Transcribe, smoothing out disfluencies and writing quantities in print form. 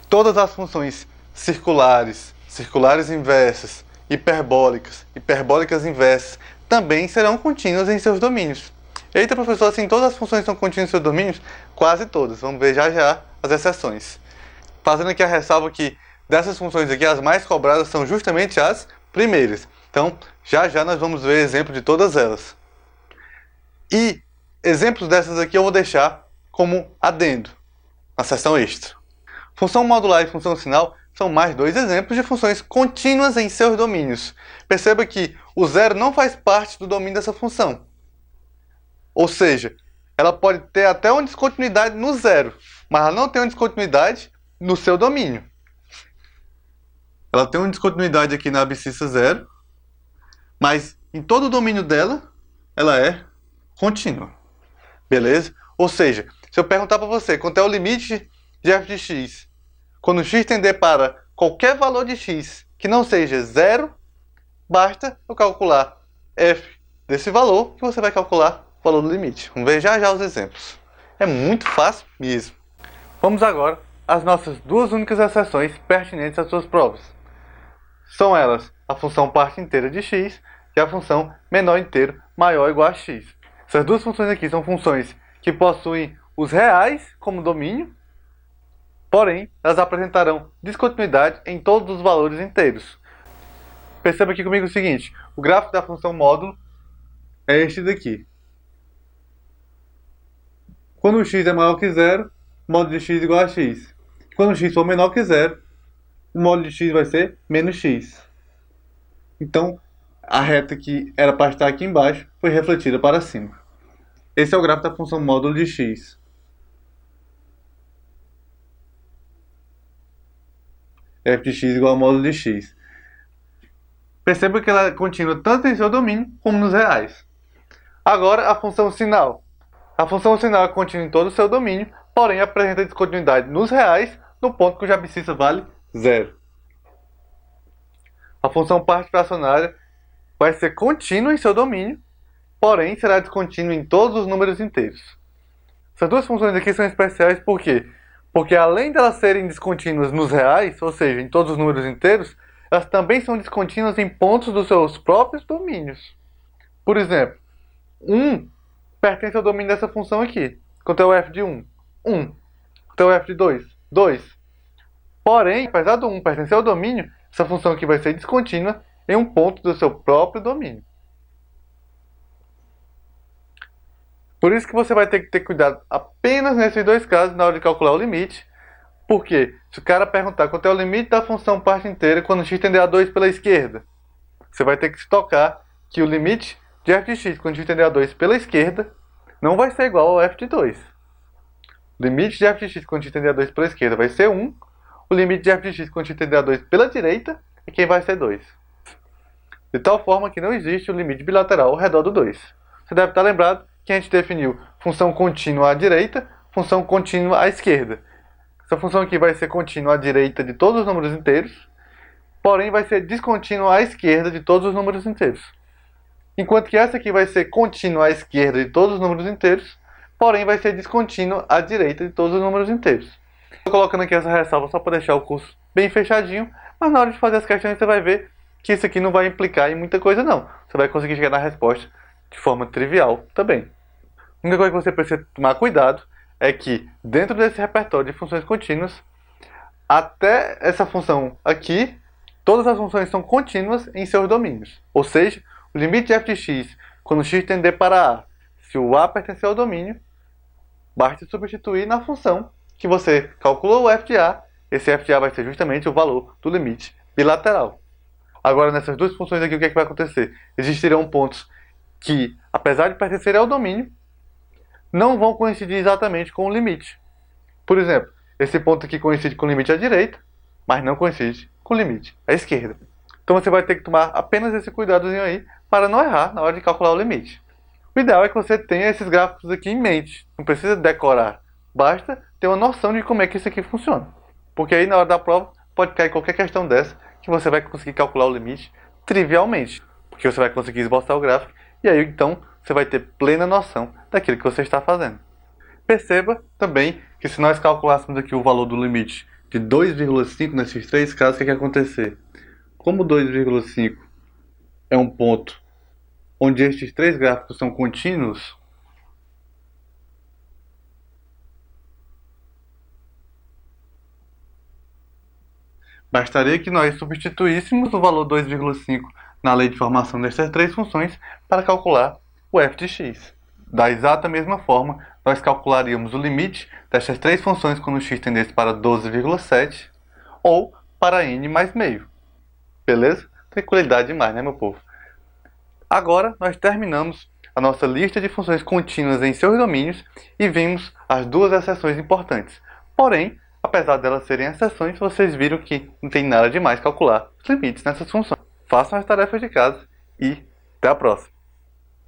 todas as funções circulares, circulares inversas, hiperbólicas, hiperbólicas inversas, também serão contínuas em seus domínios. Eita, professor, assim todas as funções são contínuas em seus domínios? Quase todas. Vamos ver já já as exceções. Fazendo aqui a ressalva que dessas funções aqui, as mais cobradas são justamente as primeiras. Então, já já nós vamos ver exemplo de todas elas. E exemplos dessas aqui eu vou deixar como adendo na seção extra. Função modular e função sinal são mais dois exemplos de funções contínuas em seus domínios. Perceba que o zero não faz parte do domínio dessa função. Ou seja, ela pode ter até uma descontinuidade no zero, mas ela não tem uma descontinuidade no seu domínio. Ela tem uma descontinuidade aqui na abscissa zero, mas em todo o domínio dela, ela é contínua. Beleza? Ou seja, se eu perguntar para você quanto é o limite de f de x, quando x tender para qualquer valor de x que não seja zero, basta eu calcular f desse valor que você vai calcular o valor do limite. Vamos ver já já os exemplos. É muito fácil mesmo. Vamos agora às nossas duas únicas exceções pertinentes às suas provas. São elas a função parte inteira de x e a função menor inteiro maior ou igual a x. Essas duas funções aqui são funções que possuem os reais como domínio, porém, elas apresentarão descontinuidade em todos os valores inteiros. Perceba aqui comigo o seguinte, o gráfico da função módulo é este daqui. Quando o x é maior que zero, o módulo de x é igual a x. Quando o x for menor que zero, o módulo de x vai ser menos x. Então, a reta que era para estar aqui embaixo foi refletida para cima. Esse é o gráfico da função módulo de x. f de x igual ao módulo de x. Perceba que ela é contínua tanto em seu domínio como nos reais. Agora, a função sinal. A função sinal é contínua em todo o seu domínio, porém apresenta descontinuidade nos reais no ponto cuja abscissa vale zero. A função parte fracionária vai ser contínua em seu domínio, porém será descontínua em todos os números inteiros. Essas duas funções aqui são especiais por quê? Porque além de elas serem descontínuas nos reais, ou seja, em todos os números inteiros, elas também são descontínuas em pontos dos seus próprios domínios. Por exemplo, 1 pertence ao domínio dessa função aqui. Quanto é o f de 1? 1. Quanto é o f de 2? 2. Porém, apesar do 1 pertencer ao domínio, essa função aqui vai ser descontínua em um ponto do seu próprio domínio. Por isso que você vai ter que ter cuidado apenas nesses dois casos na hora de calcular o limite. Porque se o cara perguntar quanto é o limite da função parte inteira quando x tender a 2 pela esquerda, você vai ter que se tocar que o limite de f de x quando x tender a 2 pela esquerda não vai ser igual ao f de 2. O limite de f de x quando x tender a 2 pela esquerda vai ser 1. O limite de f de x quando x tender a 2 pela direita é quem vai ser 2. De tal forma que não existe o limite bilateral ao redor do 2. Você deve estar lembrado que a gente definiu função contínua à direita, função contínua à esquerda. Essa função aqui vai ser contínua à direita de todos os números inteiros, porém vai ser descontínua à esquerda de todos os números inteiros. Enquanto que essa aqui vai ser contínua à esquerda de todos os números inteiros, porém vai ser descontínua à direita de todos os números inteiros. Estou colocando aqui essa ressalva só para deixar o curso bem fechadinho, mas na hora de fazer as questões você vai ver que isso aqui não vai implicar em muita coisa não. Você vai conseguir chegar na resposta de forma trivial também. A única coisa que você precisa tomar cuidado é que dentro desse repertório de funções contínuas, até essa função aqui, todas as funções são contínuas em seus domínios. Ou seja, o limite de f de x, quando x tender para a, se o a pertencer ao domínio, basta substituir na função que você calculou o f de a, esse f de a vai ser justamente o valor do limite bilateral. Agora, nessas duas funções aqui, o que é que vai acontecer? Existirão pontos que, apesar de pertencerem ao domínio, não vão coincidir exatamente com o limite. Por exemplo, esse ponto aqui coincide com o limite à direita, mas não coincide com o limite à esquerda. Então você vai ter que tomar apenas esse cuidadozinho aí para não errar na hora de calcular o limite. O ideal é que você tenha esses gráficos aqui em mente. Não precisa decorar. Basta ter uma noção de como é que isso aqui funciona. Porque aí na hora da prova pode cair qualquer questão dessa que você vai conseguir calcular o limite trivialmente. Porque você vai conseguir esboçar o gráfico e aí então você vai ter plena noção daquilo que você está fazendo. Perceba também que se nós calculássemos aqui o valor do limite de 2,5 nesses três casos, o que é que vai acontecer? Como 2,5 é um ponto onde estes três gráficos são contínuos, bastaria que nós substituíssemos o valor 2,5 na lei de formação dessas três funções para calcular o f de x. Da exata mesma forma, nós calcularíamos o limite dessas três funções quando x tendesse para 12,7 ou para n mais meio. Beleza? Tranquilidade demais, né, meu povo? Agora, nós terminamos a nossa lista de funções contínuas em seus domínios e vimos as duas exceções importantes. Porém, apesar delas serem exceções, vocês viram que não tem nada demais calcular os limites nessas funções. Façam as tarefas de casa e até a próxima!